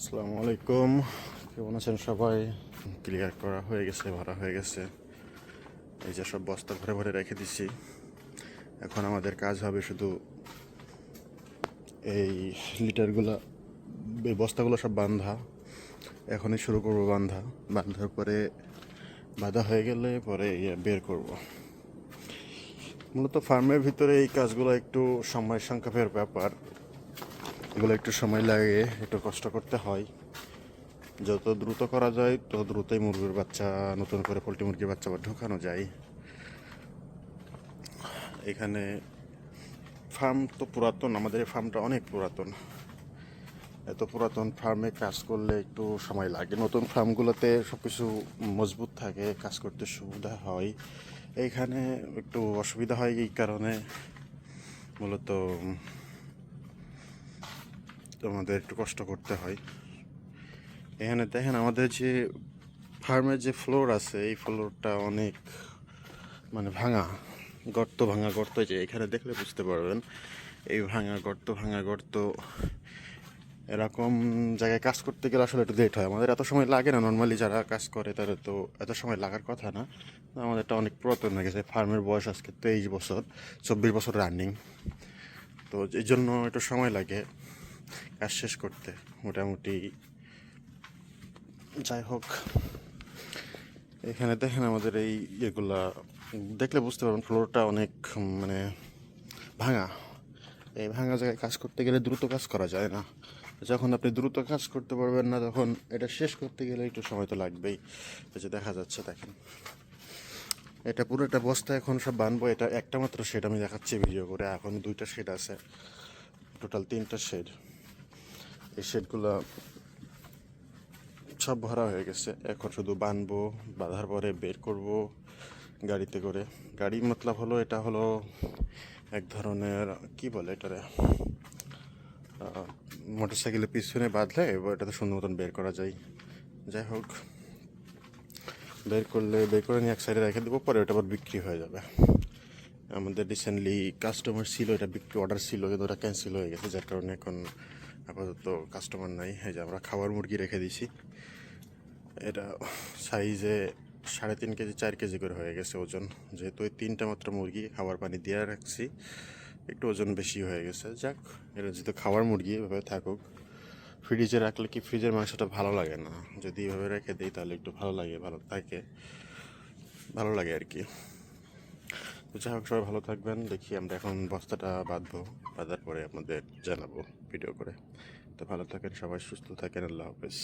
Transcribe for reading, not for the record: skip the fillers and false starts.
আসসালামু আলাইকুম। কেমন আছেন সবাই? ক্লিয়ার করা হয়ে গেছে, ভরা হয়ে গেছে। এই যে সব বস্তা ভরে ভরে রেখে দিচ্ছি। এখন আমাদের কাজ হবে শুধু এই লিটারগুলো, এই বস্তাগুলো সব বাঁধা। এখনই শুরু করবো বাঁধা। বাঁধার পরে বাঁধা হয়ে গেলে পরে বের করব। মূলত ফার্মের ভিতরে এই কাজগুলো একটু সময় সংক্ষেপের ব্যাপার। এগুলো একটু সময় লাগে, একটু কষ্ট করতে হয়। যত দ্রুত করা যায় তত দ্রুতই মুরগির বাচ্চা, নতুন করে পোলট্রি মুরগির বাচ্চা ঢোকানো যায়। এখানে ফার্ম তো পুরাতন, আমাদের এই ফার্মটা অনেক পুরাতন। এত পুরাতন ফার্মে কাজ করলে একটু সময় লাগে। নতুন ফার্মগুলোতে সব কিছু মজবুত থাকে, কাজ করতে সুবিধা হয়। এইখানে একটু অসুবিধা হয়, এই কারণে মূলত আমাদের একটু কষ্ট করতে হয়। এখানে দেখেন আমাদের যে ফার্মের যে ফ্লোর আছে, এই ফ্লোরটা অনেক ভাঙা, ভাঙা গর্ত। যে এখানে দেখলে বুঝতে পারবেন, এই ভাঙা গর্ত এরকম জায়গায় কাজ করতে গেলে আসলে একটু লেট হয়। আমাদের এত সময় লাগে না, নর্মালি যারা কাজ করে তাদের তো এত সময় লাগার কথা না। আমাদেরটা অনেক পুরাতন হয়ে গেছে। ফার্মের বয়স আজকে 23 বছর, 24 বছর রানিং। তো এই জন্য একটু সময় লাগে কাজ শেষ করতে মোটামুটি। যাই হোক, এখানে দেখেন আমাদের এই ইয়েগুলা দেখলে বুঝতে পারবেন, ফ্লোরটা অনেক ভাঙা। এই ভাঙা জায়গায় কাজ করতে গেলে দ্রুত কাজ করা যায় না। যখন আপনি দ্রুত কাজ করতে পারবেন না, তখন এটা শেষ করতে গেলে একটু সময় তো লাগবেই। এই যে দেখা যাচ্ছে, দেখেন এটা পুরো একটা বস্তা এখন সব বানবো। এটা একটা মাত্র শেড আমি দেখাচ্ছি ভিডিও করে। এখন 2টা শেড আছে, টোটাল 3টা শেড। এই শেডগুলো সব ভরা হয়ে গেছে। এখন শুধু বানবো, বাঁধার পরে বের করব গাড়িতে করে। গাড়ি মতলব হলো, এটা হলো এক ধরনের কি বলে এটারে, মোটর সাইকেলের পিছনে বাঁধলে এটাতে সুন্দর মতন বের করা যায়। যাই হোক, বের করে নিয়ে এক সাইডে রেখে দেবো, পরে ওটা আবার বিক্রি হয়ে যাবে। আমাদের রিসেন্টলি কাস্টমার ছিল, এটা বিক্রি অর্ডার ছিল, কিন্তু ওটা ক্যান্সেল হয়ে গেছে, যার কারণে এখন আপাতত কাস্টমার নাই। এই যে আমরা খাবার মুরগি রেখে দিছি। এটা সাইজে 3.5 কেজি 4 কেজি করে হয়ে গেছে ওজন। যেহেতু ওই 3টা মাত্র মুরগি, খাবার পানি দিয়ে রাখছি, একটু ওজন বেশি হয়ে গেছে। যাক, এটা যেহেতু খাবার মুরগি এভাবে থাকুক। ফ্রিজে রাখলে কি ফ্রিজের মাংসটা ভালো লাগে না, যদি এভাবে রেখে দিই তাহলে একটু ভালো লাগে, ভালো থাকে, ভালো লাগে আর কি। তো যাই হোক, সবাই ভালো থাকবেন। দেখি আমরা এখন বস্তাটা বাঁধবো, বাঁধার পরে আপনাদের জানাবো ভিডিও করে। তো ভালো থাকেন সবাই, সুস্থ থাকেন, আল্লাহ হাফেজ।